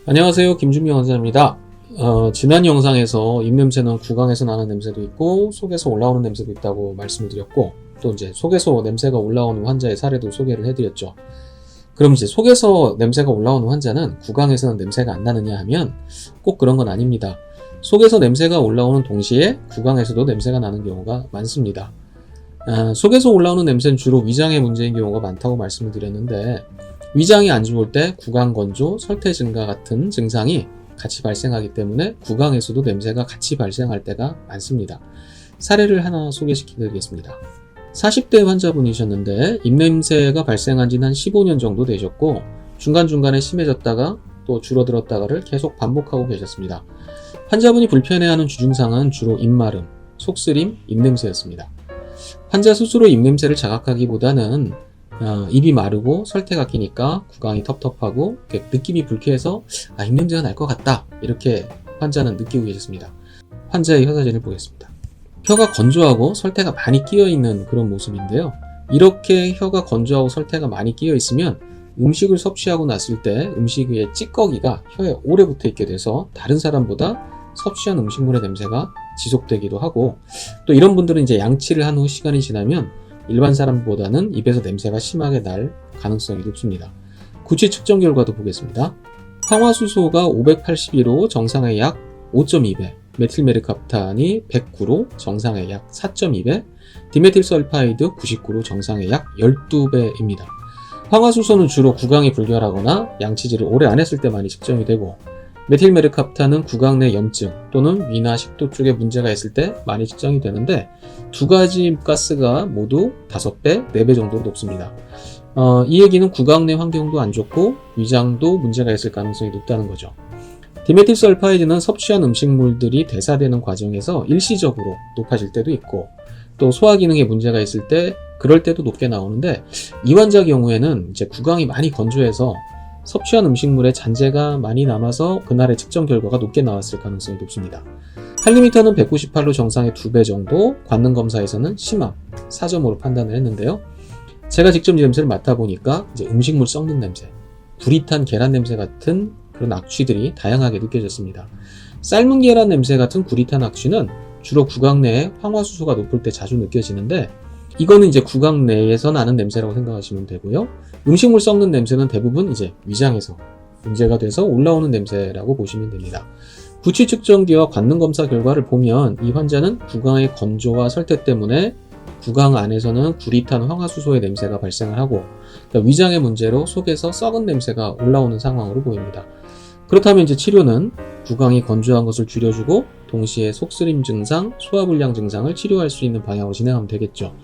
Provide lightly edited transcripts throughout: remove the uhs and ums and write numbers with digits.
안녕하세요. 김준명 원장입니다. 지난 영상에서 입냄새는 구강에서 나는 냄새도 있고 속에서 올라오는 냄새도 있다고 말씀을 드렸고, 또 이제 속에서 냄새가 올라오는 환자의 사례도 소개를 해드렸죠. 그럼 이제 속에서 냄새가 올라오는 환자는 구강에서는 냄새가 안 나느냐 하면 꼭 그런 건 아닙니다. 속에서 냄새가 올라오는 동시에 구강에서도 냄새가 나는 경우가 많습니다. 속에서 올라오는 냄새는 주로 위장의 문제인 경우가 많다고 말씀을 드렸는데, 위장이 안 좋을 때 구강 건조, 설태 증가 같은 증상이 같이 발생하기 때문에 구강에서도 냄새가 같이 발생할 때가 많습니다. 사례를 하나 소개시켜 드리겠습니다. 40대 환자분이셨는데 입냄새가 발생한 지는 한 15년 정도 되셨고, 중간중간에 심해졌다가 또 줄어들었다가를 계속 반복하고 계셨습니다. 환자분이 불편해하는 주증상은 주로 입마름, 속쓰림, 입냄새였습니다. 환자 스스로 입냄새를 자각하기보다는 입이 마르고 설태가 끼니까 구강이 텁텁하고 느낌이 불쾌해서 입냄새가 날 것 같다, 이렇게 환자는 느끼고 계셨습니다. 환자의 혀사진을 보겠습니다. 혀가 건조하고 설태가 많이 끼어 있는 그런 모습인데요. 이렇게 혀가 건조하고 설태가 많이 끼어 있으면 음식을 섭취하고 났을 때 음식 위에 찌꺼기가 혀에 오래 붙어 있게 돼서 다른 사람보다 섭취한 음식물의 냄새가 지속되기도 하고, 또 이런 분들은 이제 양치를 한 후 시간이 지나면 일반 사람보다는 입에서 냄새가 심하게 날 가능성이 높습니다. 구취 측정 결과도 보겠습니다. 황화수소가 581호 정상의 약 5.2배, 메틸메르캅탄이 109로 정상의 약 4.2배, 디메틸설파이드 99로 정상의 약 12배입니다. 황화수소는 주로 구강이 불결하거나 양치질을 오래 안 했을 때 많이 측정이 되고, 메틸메르캅탄은 구강 내 염증 또는 위나 식도 쪽에 문제가 있을 때 많이 측정이 되는데, 두 가지 가스가 모두 5배, 4배 정도로 높습니다. 이 얘기는 구강 내 환경도 안 좋고 위장도 문제가 있을 가능성이 높다는 거죠. 디메틸설파이드는 섭취한 음식물들이 대사되는 과정에서 일시적으로 높아질 때도 있고, 또 소화 기능에 문제가 있을 때 그럴 때도 높게 나오는데, 이 환자 경우에는 이제 구강이 많이 건조해서 섭취한 음식물에 잔재가 많이 남아서 그날의 측정 결과가 높게 나왔을 가능성이 높습니다. 할리미터는 198로 정상의 2배 정도, 관능 검사에서는 심함 4.5로 판단을 했는데요. 제가 직접 냄새를 맡아보니까 이제 음식물 썩는 냄새, 불이 탄 계란 냄새 같은 그런 악취들이 다양하게 느껴졌습니다. 삶은 계란 냄새 같은 불이 탄 악취는 주로 구강 내에 황화수소가 높을 때 자주 느껴지는데, 이거는 이제 구강 내에서 나는 냄새라고 생각하시면 되고요. 음식물 썩는 냄새는 대부분 이제 위장에서 문제가 돼서 올라오는 냄새라고 보시면 됩니다. 구취 측정기와 관능 검사 결과를 보면 이 환자는 구강의 건조와 설태 때문에 구강 안에서는 불이 탄 황화수소의 냄새가 발생을 하고, 그러니까 위장의 문제로 속에서 썩은 냄새가 올라오는 상황으로 보입니다. 그렇다면 이제 치료는 구강이 건조한 것을 줄여주고 동시에 속쓰림 증상, 소화불량 증상을 치료할 수 있는 방향으로 진행하면 되겠죠.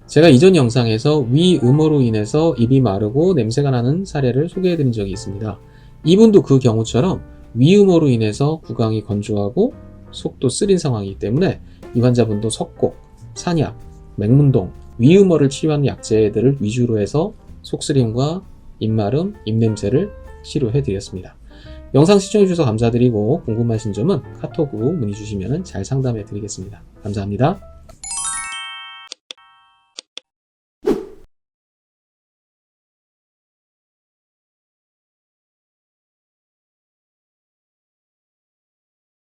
제가 이전 영상에서 위음어로 인해서 입이 마르고 냄새가 나는 사례를 소개해드린 적이 있습니다. 이분도 그 경우처럼 위음어로 인해서 구강이 건조하고 속도 쓰린 상황이기 때문에 이 환자분도 석곡, 산약, 맹문동, 위음어를 치료하는 약재들을 위주로 해서 속쓰림과 입마름, 입냄새를 치료해드렸습니다. 영상 시청해주셔서 감사드리고, 궁금하신 점은 카톡으로 문의 주시면 잘 상담해드리겠습니다. 감사합니다.